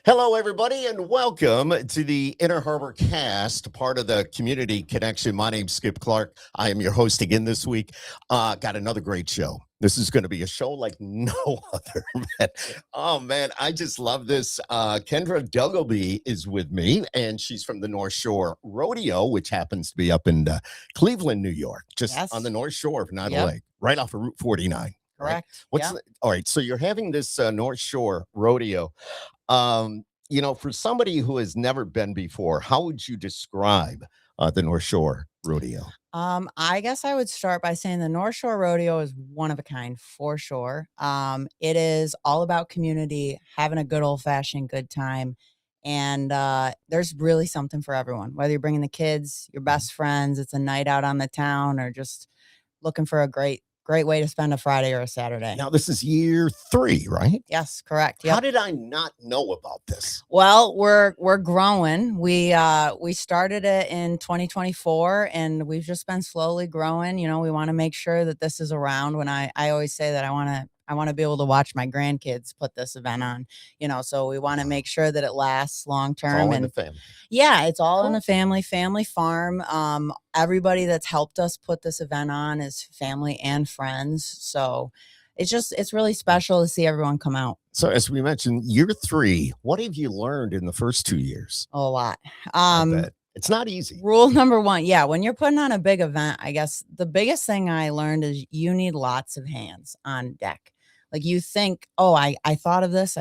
Hello, everybody, and welcome to the Inner Harbor Cast, part of the Community Connection. My name's Skip Clark. I am your host again this week. Got another great show. This is going to be a show like no other. Man. Oh, man, I just love this. Kendra Duggleby is with me, and she's from the North Shore Rodeo, which happens to be up in Cleveland, New York, just on the North Shore of Oneida Lake, right off of Route 49. Correct. Right? All right, so you're having this North Shore Rodeo. For somebody who has never been before, how would you describe the North Shore Rodeo? I guess I would start by saying the North Shore Rodeo is one of a kind for sure. It is all about community, having a good old-fashioned good time, and there's really something for everyone. Whether you're bringing the kids, your best friends, it's a night out on the town, or just looking for a great way to spend a Friday or a Saturday. Now, this is year 3, right? Yes, correct. How did I not know about this? Well, we're growing. We started it in 2024, and we've just been slowly growing. You know, we want to make sure that this is around. When I always say that I want to be able to watch my grandkids put this event on. You know, so we want to make sure that it lasts long term. All in the family. Yeah, it's all in the family farm. Everybody that's helped us put this event on is family and friends. So it's really special to see everyone come out. So as we mentioned, year 3, what have you learned in the first 2 years? A lot. I bet. It's not easy. Rule number 1. Yeah. When you're putting on a big event, I guess the biggest thing I learned is you need lots of hands on deck. Like you think, oh, I thought of this,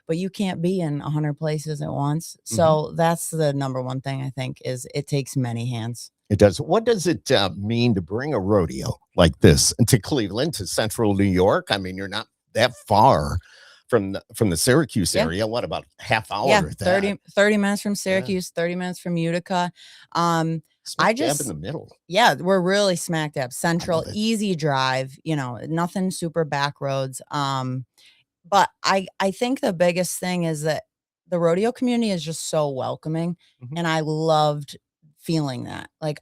but you can't be in 100 places at once. So that's the number 1 thing I think is it takes many hands. It does. What does it mean to bring a rodeo like this to Cleveland, to central New York? I mean, you're not that far from the Syracuse area. What, about half hour? Yeah, 30 minutes from Syracuse, 30 minutes from Utica. Smack dab in the middle. Yeah, we're really smack dab central, easy drive, nothing super back roads. But I think the biggest thing is that the rodeo community is just so welcoming. And I loved feeling that. Like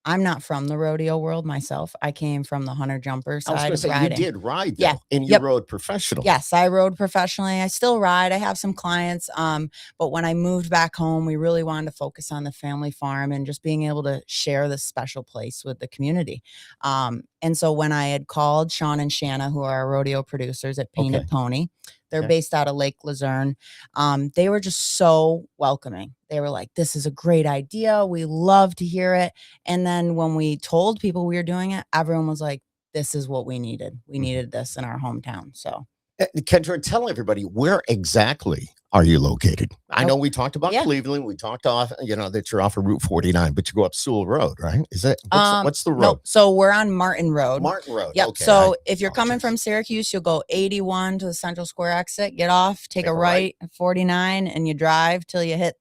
I'm not from the rodeo world myself. I came from the hunter jumper side. I was going to say, you did ride, though, and you rode professionally. Yes, I rode professionally. I still ride. I have some clients. But when I moved back home, we really wanted to focus on the family farm and just being able to share this special place with the community. And so when I had called Sean and Shanna, who are our rodeo producers at Painted Pony, they're based out of Lake Luzerne. They were just so welcoming. They were like, this is a great idea. We love to hear it. And then when we told people we were doing it, everyone was like, this is what we needed. We needed this in our hometown. So Kendra, tell everybody, where exactly are you located? I know we talked about Cleveland. We talked off, that you're off of Route 49, but you go up Sewell Road, right? Is it? What's the road? No, so we're on Martin Road. Martin Road. Yep. Okay, so if you're coming from Syracuse, you'll go 81 to the Central Square exit, get off, take a right at 49, and you drive till you hit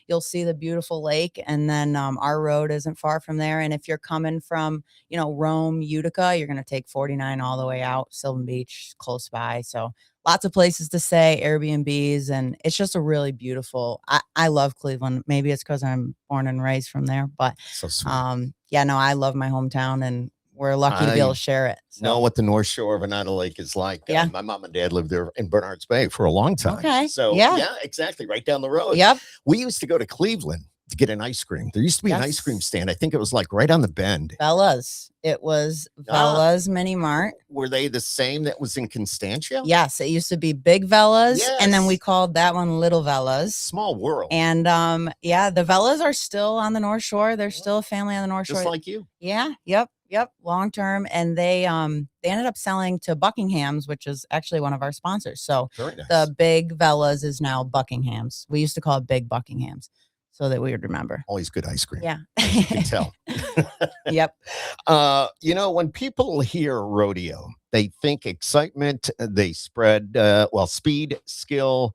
you'll see the beautiful lake. And then our road isn't far from there. And if you're coming from, Rome, Utica, you're going to take 49 all the way out. Sylvan Beach, close by. So lots of places to stay, Airbnbs, and it's just a really beautiful. I love Cleveland. Maybe it's because I'm born and raised from there, but so sweet. I love my hometown, and we're lucky to be able to share it. So. Know what the North Shore of Oneida Lake is like. My mom and dad lived there in Bernards Bay for a long time. Okay. So yeah, exactly, right down the road. Yep. We used to go to Cleveland to get an ice cream. There used to be an ice cream stand. I think it was like right on the bend. Bella's. It was Bella's Mini Mart. Were they the same that was in Constantia? Yes, it used to be Big Bella's, and then we called that one Little Bella's. Small world. And the Bellas are still on the North Shore. They're still a family on the North Shore. Just like you. Yeah. Yep. Long term. And they ended up selling to Buckingham's, which is actually one of our sponsors. So the Big Bella's is now Buckingham's. We used to call it Big Buckingham's, so that we would remember. Always good ice cream. Yeah. You can tell. Yep. When people hear rodeo, they think excitement, they spread, speed, skill,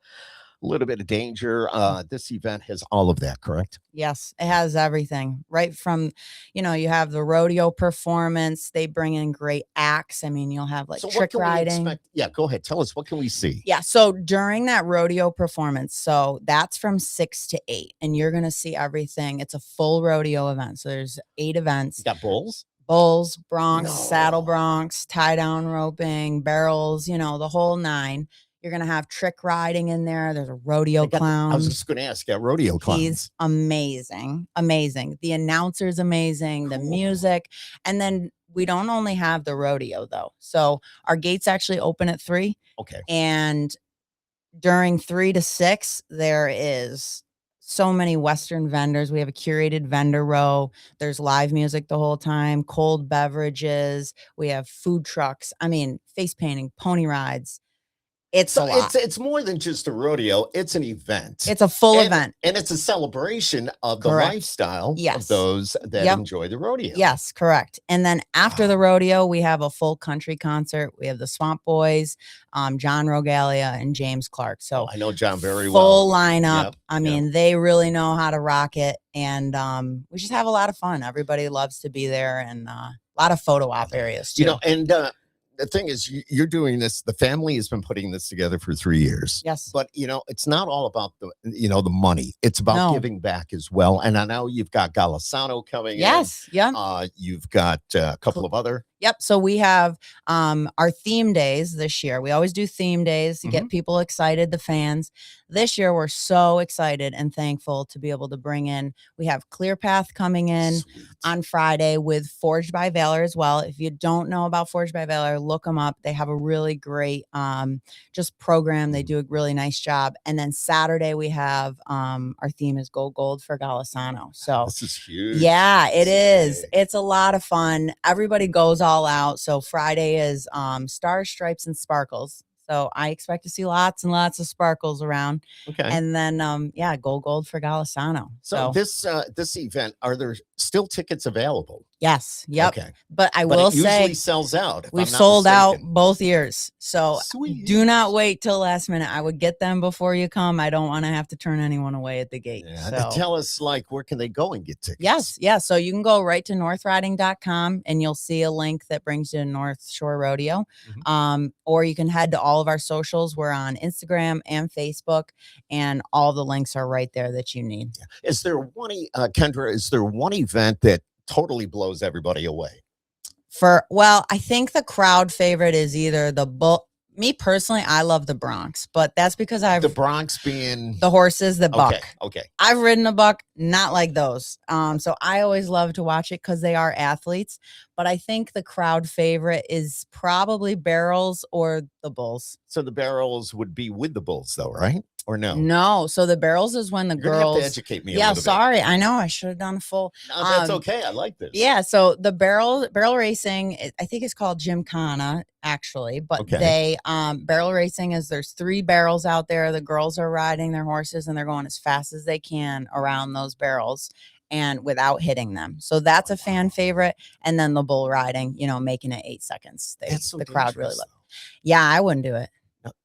a little bit of danger. This event has all of that, correct? Yes, it has everything. Right from, you have the rodeo performance. They bring in great acts. I mean, you'll have trick riding. Yeah, go ahead. Tell us, what can we see? Yeah, so during that rodeo performance, so that's from 6 to 8, and you're going to see everything. It's a full rodeo event. So there's 8 events. You got bulls? Bulls, broncs, saddle broncs, tie down roping, barrels, the whole 9. You're going to have trick riding in there. There's a rodeo clown. I was just going to ask, rodeo clowns. He's amazing. Amazing. The announcer's amazing, the music. And then we don't only have the rodeo though. So our gates actually open at 3. Okay. And during 3 to 6, there is so many Western vendors. We have a curated vendor row. There's live music the whole time, cold beverages. We have food trucks. I mean, face painting, pony rides. It's a lot. It's more than just a rodeo. It's an event. It's a full event. And it's a celebration of the lifestyle of those that enjoy the rodeo. Yes, correct. And then after the rodeo, we have a full country concert. We have the Swamp Boys, John Rogalia, and James Clark. So I know John very well. Full lineup. Yep, I mean, they really know how to rock it. And we just have a lot of fun. Everybody loves to be there, and a lot of photo op areas too. You know, and the thing is, you're doing this. The family has been putting this together for 3 years. Yes. But, it's not all about the money. It's about giving back as well. And I know you've got Golisano coming in. Yes. Yeah. You've got a couple of other. Yep. So we have our theme days this year. We always do theme days to get people excited, the fans. This year, we're so excited and thankful to be able to bring in. We have Clear Path coming in on Friday with Forged by Valor as well. If you don't know about Forged by Valor, look them up. They have a really great just program. They do a really nice job. And then Saturday, we have our theme is Go Gold for Golisano. So this is huge. Yeah, it is. It's a lot of fun. Everybody goes all out. So Friday is Stars, Stripes, and Sparkles. So I expect to see lots and lots of sparkles around. Okay. And then Go Gold for Golisano. So this event, are there still tickets available? Yes. Yep. Okay. But I will say usually sells out. We've sold out both years. So do not wait till last minute. I would get them before you come. I don't want to have to turn anyone away at the gate. Yeah. So tell us, where can they go and get tickets? Yes. Yeah. So you can go right to northriding.com and you'll see a link that brings you to North Shore Rodeo. Or you can head to all of our socials. We're on Instagram and Facebook, and all the links are right there that you need. Is there one, Kendra, is there one event that totally blows everybody away? I think the crowd favorite is either the bull. Me personally, I love the Bronx, but that's because the Bronx being the horses that buck. Okay. I've ridden a buck, not like those. So I always love to watch it because they are athletes. But I think the crowd favorite is probably barrels or the bulls. So the barrels would be with the bulls, though, right? Or no? No. So the barrels is when the You're girls gonna have to educate me. Yeah. A little Sorry. bit. I know I should have done a full. No, that's okay. I like this. Yeah. So the barrel racing, I think it's called Gymkhana actually, but they barrel racing is there's 3 barrels out there. The girls are riding their horses and they're going as fast as they can around those barrels and without hitting them. So that's a fan favorite. And then the bull riding, making it 8 seconds. The crowd really loves. Yeah, I wouldn't do it.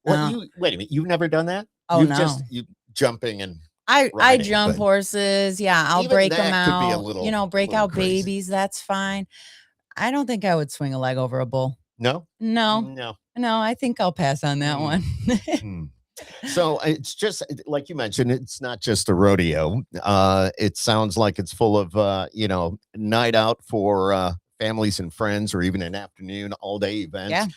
Wait a minute. You've never done that? Oh, no. You jumping and I jump horses. Yeah, I'll break them out. Could be a little, break out crazy. Babies. That's fine. I don't think I would swing a leg over a bull. No. I think I'll pass on that one. So it's just like you mentioned. It's not just a rodeo. It sounds like it's full of night out for families and friends, or even an afternoon, all day event. Yeah.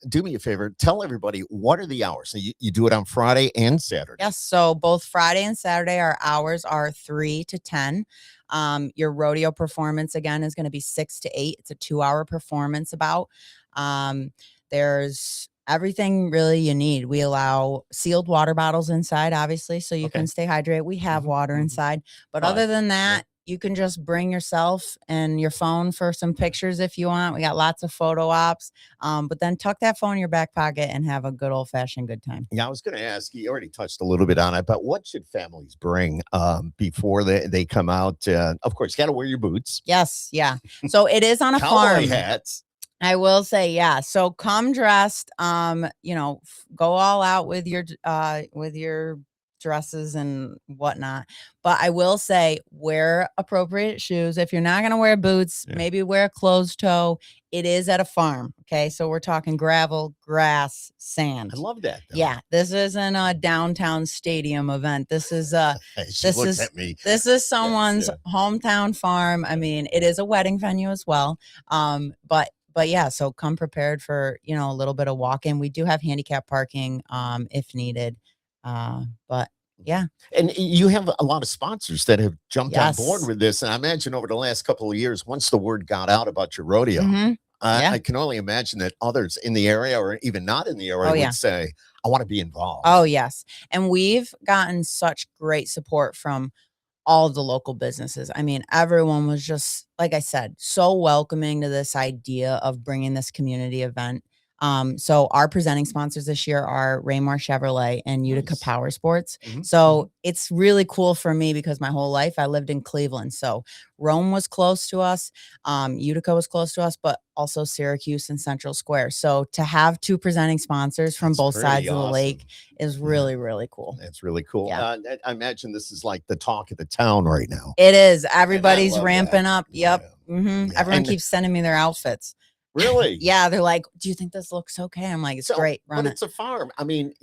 Do me a favor. Tell everybody, what are the hours? So you do it on Friday and Saturday. Yes. So both Friday and Saturday, our hours are 3 to 10. Your rodeo performance, again, is going to be 6 to 8. It's a 2-hour performance about. There's everything really you need. We allow sealed water bottles inside, obviously, so you can stay hydrated. We have water inside. But other than that, you can just bring yourself and your phone for some pictures if you want. We got lots of photo ops, but then tuck that phone in your back pocket and have a good old-fashioned good time. Yeah, I was going to ask, you already touched a little bit on it, but what should families bring before they come out? Of course, you got to wear your boots. Yes, yeah. So it is on a farm. Cowboy hats. I will say, yeah. So come dressed, go all out with your dresses and whatnot. But I will say, wear appropriate shoes. If you're not going to wear boots, maybe wear a closed toe. It is at a farm. Okay. So we're talking gravel, grass, sand. I love that. Though. Yeah. This isn't a downtown stadium event. This is this is someone's hometown farm. I mean, it is a wedding venue as well. But but yeah, so come prepared for, a little bit of walk-in. We do have handicap parking, if needed. But yeah. And you have a lot of sponsors that have jumped on board Yes. with this. And I imagine over the last couple of years, once the word got out about your rodeo, Mhm. Yeah. I can only imagine that others in the area or even not in the area Oh, would yeah. say, I want to be involved. Oh, yes. And we've gotten such great support from all the local businesses. I mean, everyone was just, like I said, so welcoming to this idea of bringing this community event. So our presenting sponsors this year are Raymore Chevrolet and Utica Nice. Power Sports. Mhm, So mhm. it's really cool for me because my whole life I lived in Cleveland. So Rome was close to us, Utica was close to us, but also Syracuse and Central Square. So to have two presenting sponsors from That's both pretty sides of the awesome. lake is Yeah, really, really cool. that's really cool. Yeah. I imagine this is like the talk of the town right now. It is. And I Everybody's love that. ramping up. Yeah. Yep. Mhm. Yeah. Everyone And keeps sending me their outfits. really, Yeah, they're like, "Do you think this looks okay?" I'm like, "It's so, great. but Run it." it's a farm. I mean,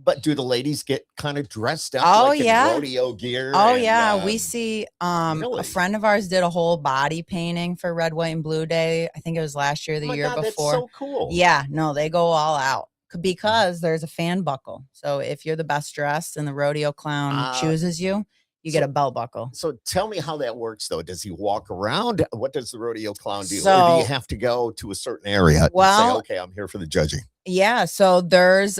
but do the ladies get kind of dressed up Oh, like in yeah. rodeo gear Oh, and yeah. We see, a really? friend of ours did a whole body painting for Red, White, and Blue Day. I think it was last year, or Oh the my year God, that's before. so cool. Yeah, no, they go all out Mhm. because there's a fan buckle. So if you're the best dressed and the rodeo clown Uh, chooses you, you get so a belt buckle. so tell me how that works though. Does he walk around? What does the rodeo clown do? Or do you So, have to go to a certain area and say, well, okay, I'm here for the judging? yeah, so there's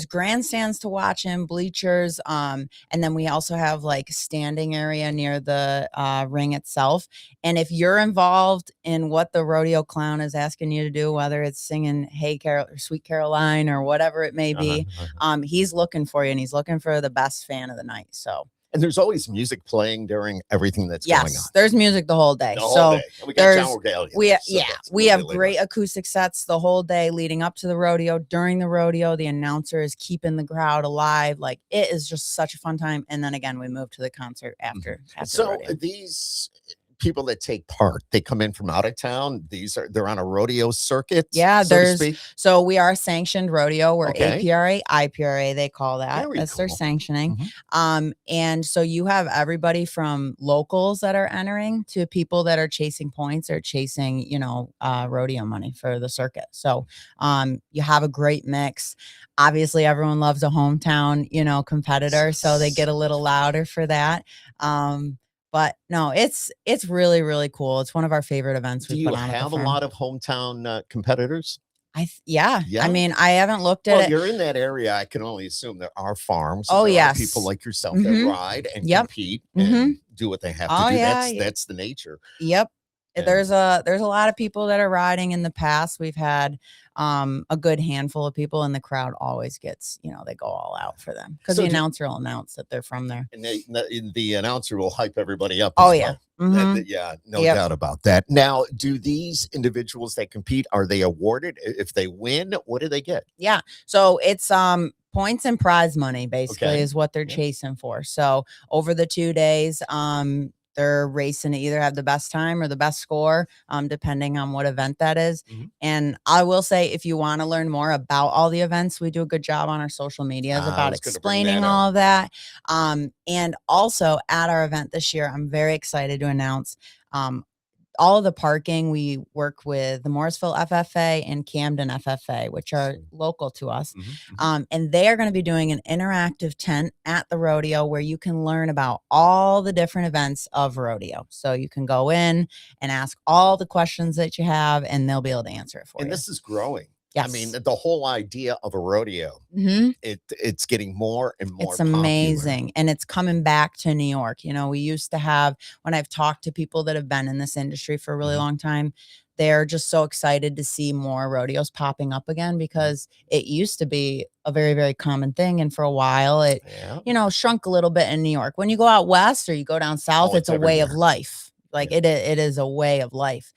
grandstands to watch in, bleachers, and then we also have like standing area near the ring itself. And if you're involved in what the rodeo clown is asking you to do, whether it's singing Hey Carol or Sweet Caroline or whatever it may Uh-huh, be, uh-huh. he's looking for you and he's looking for the best fan of the night. So And there's always music playing during everything that's going on yes, there's music the whole day. the whole day. So And we got John there's Regalia there. So that's we going to be have later on. great acoustic sets the whole day leading up to the rodeo. During the rodeo, the announcer is keeping the crowd alive. Like it is just such a fun time. And then again, we move to the concert after the So rodeo. these people that take part, they come in from out of town. They're on a rodeo circuit, Yeah, so to there's speak. so we are sanctioned rodeo. We're Okay, APRA, IPRA, they call that. very That's their cool. sanctioning. Mhm. And so you have everybody from locals that are entering to people that are chasing points or chasing, rodeo money for the circuit. So you have a great mix. Obviously, everyone loves a hometown, competitor, so they get a little louder for that. But no, it's really, really cool. It's one of our favorite events Do we you put on at the have a farm. lot of hometown competitors? Yeah. I Yeah. mean, I haven't looked at Well, it. you're in that area. I can only assume there are farms and Oh, there are people yes. like yourself that Mhm. ride and Yep. compete Mhm. and do what they have to Oh, do. yeah. That's the nature. Yep. And There's a lot of people that are riding in the past. We've had a good handful of people and the crowd always gets, they go all out for them because so the do, announcer will announce that they're from there. and the announcer will hype everybody up Oh as yeah. well. Mhm. Yeah, no Yep. doubt about that. Now, do these individuals that compete are they awarded if they win? What do they get? Yeah. So it's points and prize money basically Okay, is what they're yeah. chasing for. So over the 2 days, they're racing to either have the best time or the best score, depending on what event that is. Mhm. And I will say, if you want to learn more about all the events, we do a good job on our social medias I about was going to bring that explaining up. all of that. And also at our event this year, I'm very excited to announce um, all of the parking. We work with the Morrisville FFA and Camden FFA, which are local to us. Mhm, mhm. And they are going to be doing an interactive tent at the rodeo where you can learn about all the different events of rodeo. So you can go in and ask all the questions that you have, and they'll be able to answer it for And you. this is growing. I mean, Yes. the whole idea of a rodeo, Hmm. it's getting more and more It's popular. amazing, and it's coming back to New York. We used to have when I've talked to people that have been in this industry for a really Mhm, long time, they're just so excited to see more rodeos popping up again mhm. because it used to be a very, very common thing, and for a while, it, Yeah. shrunk a little bit in New York. When you go out west or you go down south, Oh, it's it's a way of everywhere. life. Like, Yeah. it is a way of life.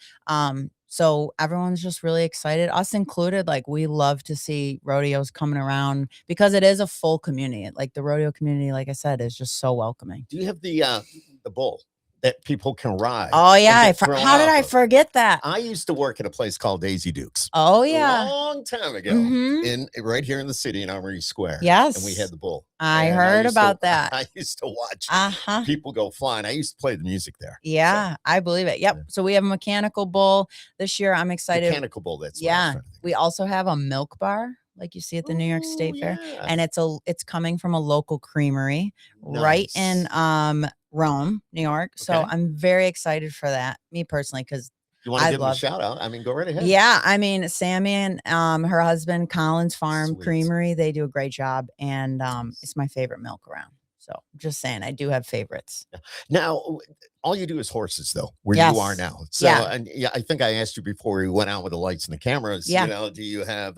So everyone's just really excited, us included. Like, we love to see rodeos coming around because it is a full community. Like, the rodeo community, like I said, is just so welcoming. Do you have the bull? that people can ride. Oh and yeah, get thrown how did off I of. forget that? I used to work at a place called Daisy Dukes Oh a yeah. long time ago Mm-hmm. in right here in the city in Armory Square. And we had Yes, the bull. I And heard about that. I used to watch Uh-huh. people go flying. I used to play the music there. So, Yeah, I believe it. Yep. yeah. So we have a mechanical bull this year. I'm excited. Mechanical bull, that's what I was Yeah. trying to think We also have a milk bar like you see at the New York of. State Ooh, Fair. yeah. And it's coming from a local creamery right in Nice. Rome, New York. So Okay. I'm very excited for that, me personally, because You want to I give them a love. shout out? I mean, go right ahead. Yeah, I mean, Sammy and her husband, Collins Farm Sweet. Creamery, they do a great job, and it's my favorite milk around. So just saying, I do have favorites. Now, all you do is horses, though, where you are Yes. now. So, Yeah. and yeah, I think I asked you before we went out with the lights and the cameras. Yeah. You know, do you have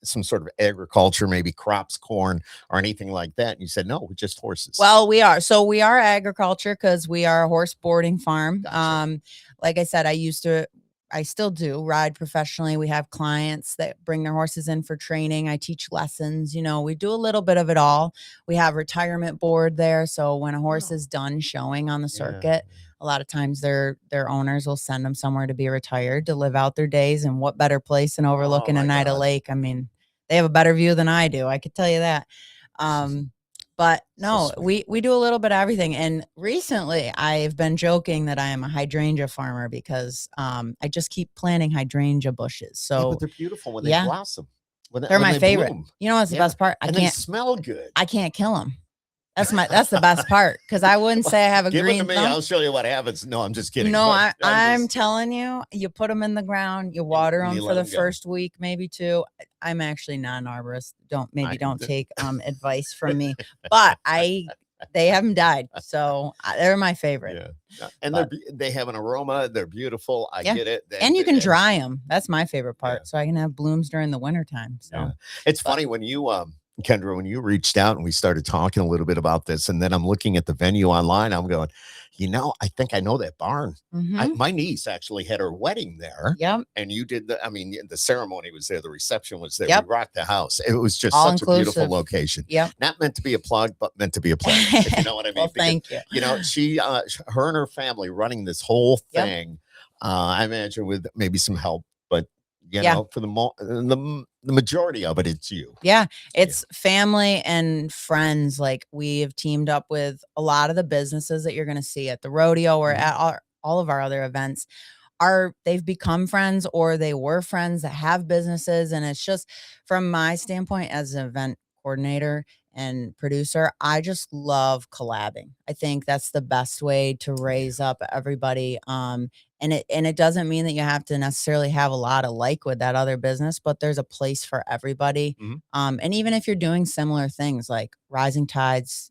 some sort of agriculture, maybe crops, corn, or anything like that? And you said no, just horses. Well, we are. So we are agriculture because we are a horse boarding farm. Gotcha. Like I said, I still do ride professionally. We have clients that bring their horses in for training. I teach lessons. We do a little bit of it all. We have retirement board there. So when a horse Wow. is done showing on the Yeah. circuit, a lot of times their owners will send them somewhere to be retired to live out their days. And what better place than overlooking my Oneida God. Lake? I mean, they have a better view than I do. I could tell you that. But no, sweet. we do a little bit of everything. And recently I've been joking that I am a hydrangea farmer because I just keep planting hydrangea bushes. Yeah, So but they're beautiful when they yeah, blossom. When they're when my they favorite. bloom. You know what's the Yeah. best part? And they smell good. I can't kill them. That's the best part because I wouldn't say I have a Give them green to me. thumb. I'll show you what happens. No, I'm just kidding. No, But I'm just, telling you, you put them in the ground, you water and them you for let the 'em go. first week, maybe two. I'm actually not an arborist. Don't take advice from me, but they haven't died, so they're my favorite. Yeah. And But they have an aroma. They're beautiful. I yeah, get it. and you can dry them. That's my favorite Yeah. part. So I can have blooms during the wintertime. So Yeah. It's funny when you Kendra, when you reached out and we started talking a little bit about this, and then I'm looking at the venue online, I'm going, I think I know that barn. mhm. My niece actually had her wedding there. Yep. And you did the ceremony was there, the reception was there. Yep. We rocked the house. It was just All such a beautiful inclusive. location. Yep. Not meant to be a plug, but meant to be a plug, if you know what I mean. Well, thank you. She her and her family running this whole Yep. thing, I imagine with maybe some help, but Yeah. for the majority of it, it's you. Yeah, it's family and friends. Like we have teamed up with a lot of the businesses that you're going to see at the rodeo or Mhm. at all of our other events. They've become friends or they were friends that have businesses, and it's just from my standpoint as an event coordinator and producer, I just love collabing. I think that's the best way to raise up everybody. And it doesn't mean that you have to necessarily have a lot of like with that other business, but there's a place for everybody. Mhm. And even if you're doing similar things like rising tides,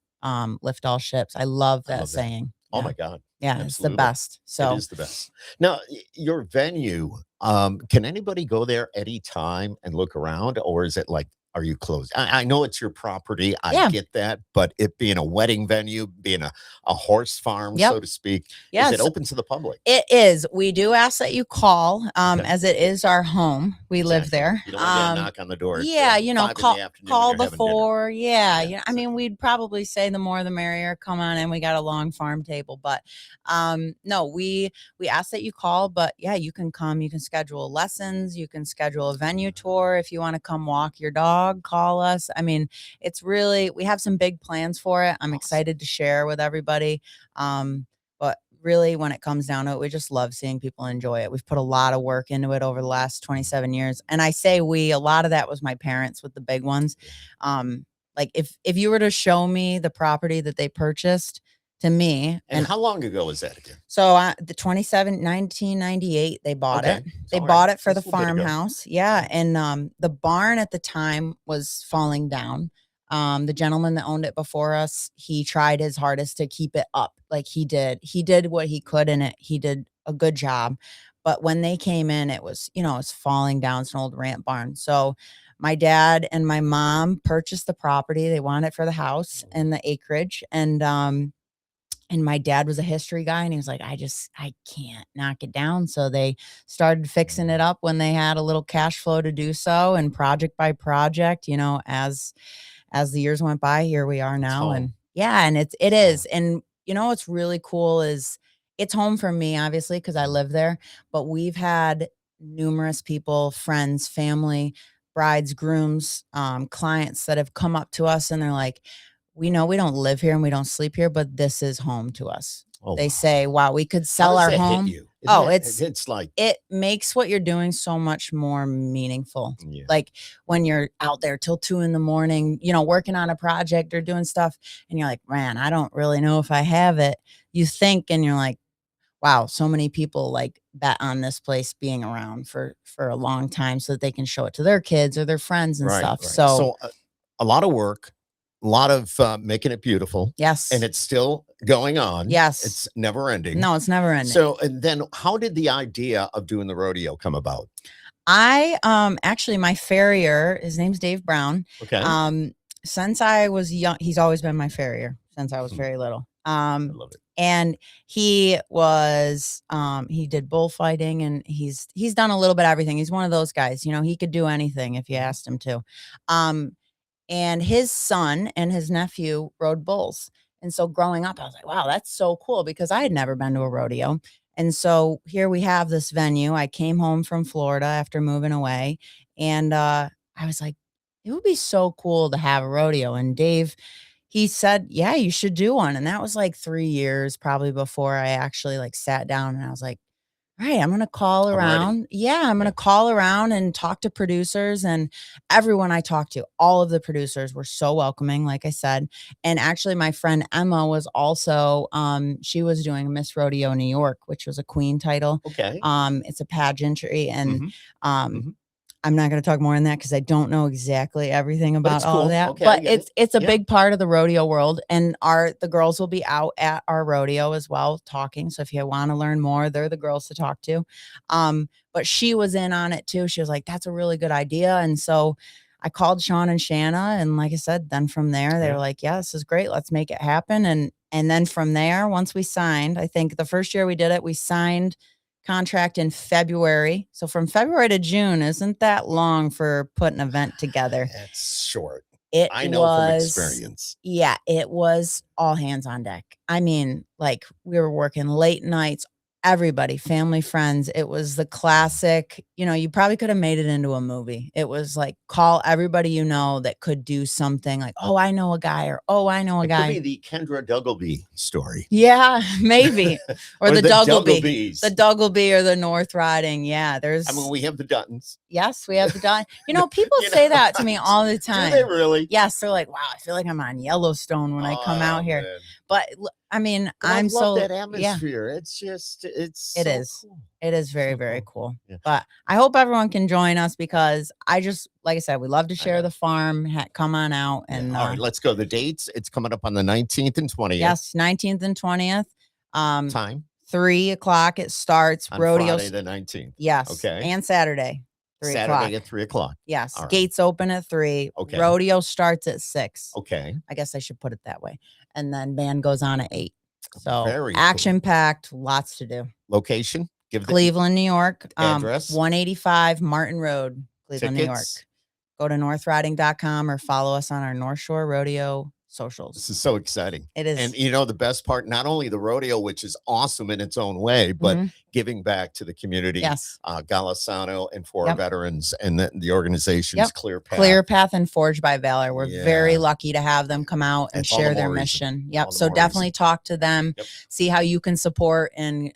lift all ships. I love I that love that. saying. Oh Yeah. my God. Yeah, it's the Absolutely. best. It So is the best. Now, your venue, can anybody go there anytime and look around, or is it like, are you closed? I know it's your property. I Yeah. get that, but it being a wedding venue, being a horse farm, Yep. so to speak, is Yes. it open to the public? It is. We do ask that you call, Okay. as it is our home. We live Exactly. there. You don't want to get a knock on the door. At, Yeah, 5 in the afternoon call when you're having dinner. before. Yeah, Yeah, I mean, we'd probably say the more the merrier. Come on in. We got a long farm table, but no, we ask that you call. But yeah, you can come. You can schedule lessons. You can schedule a venue tour if you want to come walk your dog. Call us. I mean, it's really we have some big plans for it. I'm Awesome. excited to share with everybody. But really, when it comes down to it, we just love seeing people enjoy it. We've put a lot of work into it over the last 27 years. And I say a lot of that was my parents with the big ones. Like if you were to show me the property that they purchased to me. And how long ago was that again? So the 1998, they bought it. They All bought right. it for That's the a little bit ago. farmhouse. Yeah. And the barn at the time was falling down. The gentleman that owned it before us, he tried his hardest to keep it up. Like he did what he could in it. He did a good job. But when they came in, it was, it's falling down. It's an old ranch barn. So my dad and my mom purchased the property. They wanted it for the house and the acreage. And my dad was a history guy and he was like, I can't knock it down. So they started fixing it up when they had a little cash flow to do so, and project by project, as the years went by, here we are now. And yeah, and it is. And you know what's really cool is it's home for me, obviously, because I live there, but we've had numerous people, friends, family, brides, grooms, clients that have come up to us and they're like, we know we don't live here and we don't sleep here, but this is home to us. Oh, They wow. say, wow, we could How sell does our that hit home. you? Oh, It's like, it makes what you're doing so much more meaningful. yeah, Like when you're out there till 2 a.m, you know, working on a project or doing stuff, and you're like, man, I don't really know if I have it. You think, and you're like, wow, so many people like bet on this place being around for a long time so that they can show it to their kids or their friends and right, stuff. right. So So a lot of work, a lot of making it beautiful, yes, and it's still going on. yes, It's never ending. no, it's never ending. So, and then how did the idea of doing the rodeo come about? I actually my farrier, his name's Dave Brown. Okay. Since I was young, he's always been my farrier since I was Hmm. very little. I love it. And he was he did bullfighting and he's done a little bit of everything. He's one of those guys, you know, he could do anything if you Mhm. asked him to. Um and his son and his nephew rode bulls. And so growing up, I was like, wow, that's so cool because I had never been to a rodeo. And so here we have this venue. I came home from Florida after moving away. And I was like, it would be so cool to have a rodeo. And Dave, he said, yeah, you should do one. And that was like 3 years probably before I actually like sat down and I was like, all right, I'm gonna call I'm ready. around. Yeah, I'm Yeah. gonna call around and talk to producers and everyone I talked to. All of the producers were so welcoming, like I said. And actually, my friend Emma was also she was doing Miss Rodeo New York, which was a queen title. Okay. It's a pageantry, and Mhm. um, Mhm. I'm not going to talk more on that because I don't know exactly everything But about it's all of cool. that. Okay, I But get it. it's a Yeah. big part of the rodeo world, and the girls will be out at our rodeo as well talking. So if you want to learn more, they're the girls to talk to. But she was in on it too. She was like, "That's a really good idea," and so I called Sean and Shanna, and like I said, then from there they Yeah. were like, "Yeah, this is great. Let's make it happen." And then from there, once we signed, I think the first year we did it, we signed contract in February. So from February to June isn't that long for putting an event together. It's short. It I know from was experience. yeah, it was all hands on deck. I mean, like we were working late nights, everybody, family, friends. It was the classic, you know, you probably could have made it into a movie. It was like call everybody you know that could do something like, "Oh, I know a guy," or "Oh, I know a It could be guy." the Kendra Duggleby story. Yeah, maybe. Or the Duggleby. Dugglebys. The Duggleby or the North Riding. Yeah, I mean, we have the Duttons. yes, we have the Dun. You know, people You say know, that to me all the Do time. they really? Yes, they're like, "Wow, I feel like I'm on Yellowstone when I come out Oh, here." man. But I mean, But I I'm love that yeah, atmosphere. It's just, it's it so is. cool. It is very, So very cool. cool. Yeah. But I hope everyone can join us because I just, like I said, we love to I share know. the farm. Come on out Yeah. and All right, let's go. The dates. It's coming up on the 19th and 20th. yes, 19th and 20th. Time 3 o'clock it starts. on Rodeo. Friday the 19th. Yes, Okay. and Saturday, 3 o'clock. Saturday at 3 o'clock. Yes, All right. gates open at 3. Okay. Rodeo starts at 6. Okay. I guess I should put it that way. And then band goes on at 8. So Very cool. action packed, lots to do. Location. Give the Cleveland, New York. address. 185 Martin Road, Cleveland, New York. Tickets. Go to northriding.com or follow us on our North Shore Rodeo socials. This is so exciting. It is. And you know, the best part, not only the rodeo, which is awesome in its own way, but Mhm. giving back to the community. Yes. Golisano and for our Yep. veterans and the organization's Yep. Clear Path. Clear Path and Forged by Valor. We're very Yeah. lucky to have them come out and That's all the share their more reason. mission. All Yep. the So more definitely reason. talk to them, Yep. see how you can support and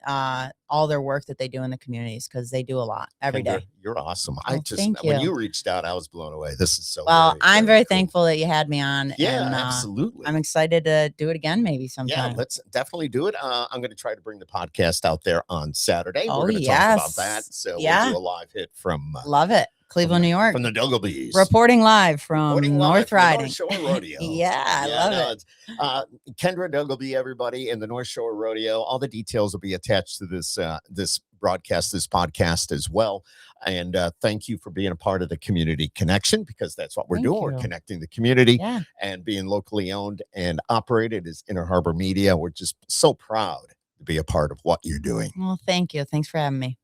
all their work that they do in the communities because they do a lot every Kendra, day. You're awesome. Oh, thank when you. you reached out, I was blown away. This is so Well, I'm very cool. thankful that you had me on. Yeah, and, absolutely. I'm excited to do it again maybe Yeah, sometime. let's definitely do it. I'm going to try to bring the podcast out there on Saturday. Oh, We're going to talk about yes. that. So Yeah. we'll do a live hit from Love it. Cleveland, New York. from the Dugglebys. Reporting live from Reporting live North from the Riding. North Shore Rodeo. Yeah, I love it. It's, Kendra Duggleby, everybody, in the North Shore Rodeo. All the details will be attached to this this broadcast, this podcast as well. And thank you for being a part of the community connection because that's what we're Thank doing. We're you. connecting the community Yeah. and being locally owned and operated as Inner Harbor Media. We're just so proud to be a part of what you're doing. Well, thank you. Thanks for having me.